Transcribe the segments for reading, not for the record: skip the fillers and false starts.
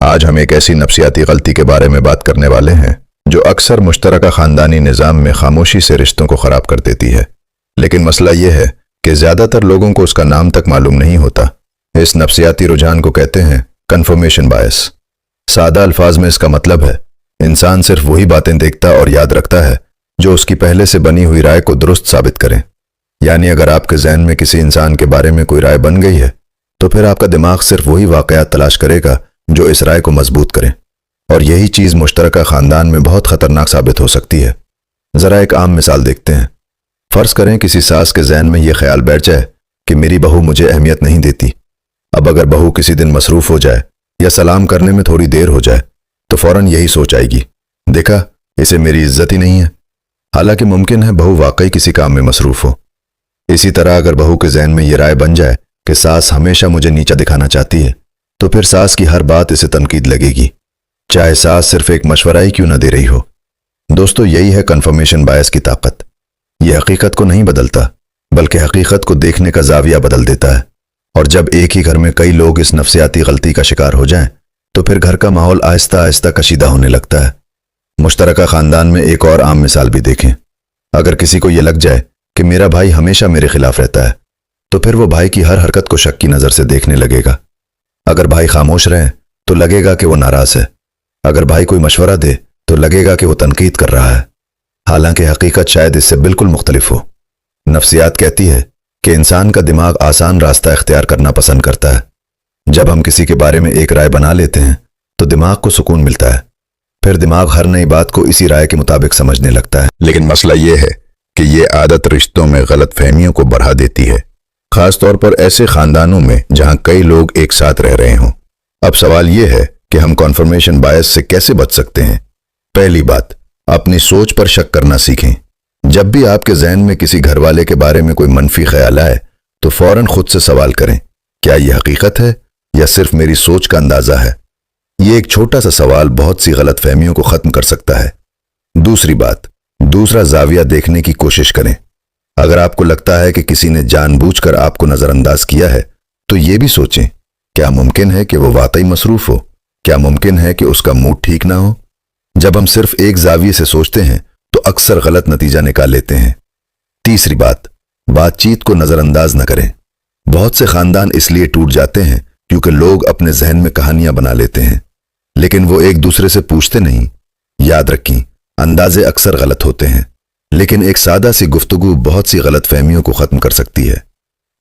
آج ہم ایک ایسی نفسیاتی غلطی کے بارے میں بات کرنے والے ہیں جو اکثر مشترکہ خاندانی نظام میں خاموشی سے رشتوں کو خراب کر دیتی ہے، لیکن مسئلہ یہ ہے کہ زیادہ تر لوگوں کو اس کا نام تک معلوم نہیں ہوتا۔ اس نفسیاتی رجحان کو کہتے ہیں کنفرمیشن بائس۔ سادہ الفاظ میں اس کا مطلب ہے انسان صرف وہی باتیں دیکھتا اور یاد رکھتا ہے جو اس کی پہلے سے بنی ہوئی رائے کو درست ثابت کریں۔ یعنی اگر آپ کے ذہن میں کسی انسان کے بارے میں کوئی رائے بن گئی ہے تو پھر آپ کا دماغ صرف وہی واقعات تلاش کرے گا جو اس رائے کو مضبوط کریں، اور یہی چیز مشترکہ خاندان میں بہت خطرناک ثابت ہو سکتی ہے۔ ذرا ایک عام مثال دیکھتے ہیں۔ فرض کریں کسی ساس کے ذہن میں یہ خیال بیٹھ جائے کہ میری بہو مجھے اہمیت نہیں دیتی۔ اب اگر بہو کسی دن مصروف ہو جائے یا سلام کرنے میں تھوڑی دیر ہو جائے تو فوراً یہی سوچ آئے گی، دیکھا اسے میری عزت ہی نہیں ہے، حالانکہ ممکن ہے بہو واقعی کسی کام میں مصروف ہو۔ اسی طرح اگر بہو کے ذہن میں یہ رائے بن جائے کہ ساس ہمیشہ مجھے نیچا دکھانا چاہتی ہے تو پھر ساس کی ہر بات اسے تنقید لگے گی، چاہے ساس صرف ایک مشورہ ہی کیوں نہ دے رہی ہو۔ دوستو، یہی ہے کنفرمیشن بائس کی طاقت۔ یہ حقیقت کو نہیں بدلتا بلکہ حقیقت کو دیکھنے کا زاویہ بدل دیتا ہے، اور جب ایک ہی گھر میں کئی لوگ اس نفسیاتی غلطی کا شکار ہو جائیں تو پھر گھر کا ماحول آہستہ آہستہ کشیدہ ہونے لگتا ہے۔ مشترکہ خاندان میں ایک اور عام مثال بھی دیکھیں۔ اگر کسی کو یہ لگ جائے کہ میرا بھائی ہمیشہ میرے خلاف رہتا ہے تو پھر وہ بھائی کی ہر حرکت کو شک کی نظر سے دیکھنے لگے گا۔ اگر بھائی خاموش رہے تو لگے گا کہ وہ ناراض ہے، اگر بھائی کوئی مشورہ دے تو لگے گا کہ وہ تنقید کر رہا ہے، حالانکہ حقیقت شاید اس سے بالکل مختلف ہو۔ نفسیات کہتی ہے کہ انسان کا دماغ آسان راستہ اختیار کرنا پسند کرتا ہے۔ جب ہم کسی کے بارے میں ایک رائے بنا لیتے ہیں تو دماغ کو سکون ملتا ہے، پھر دماغ ہر نئی بات کو اسی رائے کے مطابق سمجھنے لگتا ہے۔ لیکن مسئلہ یہ ہے کہ یہ عادت رشتوں میں غلط فہمیوں کو بڑھا دیتی ہے، خاص طور پر ایسے خاندانوں میں جہاں کئی لوگ ایک ساتھ رہ رہے ہوں۔ اب سوال یہ ہے کہ ہم کنفرمیشن بائس سے کیسے بچ سکتے ہیں؟ پہلی بات، اپنی سوچ پر شک کرنا سیکھیں۔ جب بھی آپ کے ذہن میں کسی گھر والے کے بارے میں کوئی منفی خیال آئے تو فوراً خود سے سوال کریں، کیا یہ حقیقت ہے یا صرف میری سوچ کا اندازہ ہے؟ یہ ایک چھوٹا سا سوال بہت سی غلط فہمیوں کو ختم کر سکتا ہے۔ دوسری بات، دوسرا زاویہ دیکھنے کی کوشش کریں۔ اگر آپ کو لگتا ہے کہ کسی نے جان بوجھ کر آپ کو نظر انداز کیا ہے تو یہ بھی سوچیں، کیا ممکن ہے کہ وہ واقعی مصروف ہو؟ کیا ممکن ہے کہ اس کا موڈ ٹھیک نہ ہو؟ جب ہم صرف ایک زاویے سے سوچتے ہیں تو اکثر غلط نتیجہ نکال لیتے ہیں۔ تیسری بات چیت کو نظر انداز نہ کریں۔ بہت سے خاندان اس لیے ٹوٹ جاتے ہیں کیونکہ لوگ اپنے ذہن میں کہانیاں بنا لیتے ہیں، لیکن وہ ایک دوسرے سے پوچھتے نہیں۔ یاد رکھیں، اندازے اکثر غلط ہوتے ہیں، لیکن ایک سادہ سی گفتگو بہت سی غلط فہمیوں کو ختم کر سکتی ہے۔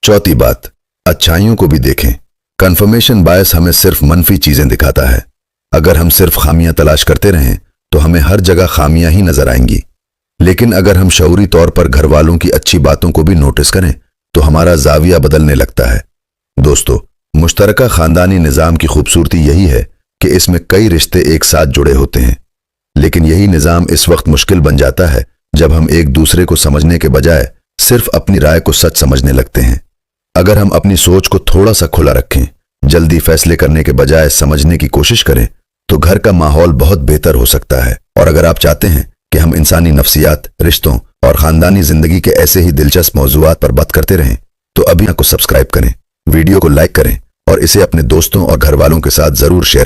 چوتھی بات، اچھائیوں کو بھی دیکھیں۔ کنفرمیشن بائس ہمیں صرف منفی چیزیں دکھاتا ہے۔ اگر ہم صرف خامیاں تلاش کرتے رہیں تو ہمیں ہر جگہ خامیاں ہی نظر آئیں گی، لیکن اگر ہم شعوری طور پر گھر والوں کی اچھی باتوں کو بھی نوٹس کریں تو ہمارا زاویہ بدلنے لگتا ہے۔ دوستو، مشترکہ خاندانی نظام کی خوبصورتی یہی ہے کہ اس میں کئی رشتے ایک ساتھ جڑے ہوتے ہیں، لیکن یہی نظام اس وقت مشکل بن جاتا ہے جب ہم ایک دوسرے کو سمجھنے کے بجائے صرف اپنی رائے کو سچ سمجھنے لگتے ہیں۔ اگر ہم اپنی سوچ کو تھوڑا سا کھلا رکھیں، جلدی فیصلے کرنے کے بجائے سمجھنے کی کوشش کریں تو گھر کا ماحول بہت بہتر ہو سکتا ہے۔ اور اگر آپ چاہتے ہیں کہ ہم انسانی نفسیات، رشتوں اور خاندانی زندگی کے ایسے ہی دلچسپ موضوعات پر بات کرتے رہیں تو ابھی کو سبسکرائب کریں، ویڈیو کو لائک کریں اور اسے اپنے دوستوں اور گھر والوں کے ساتھ ضرور شیئر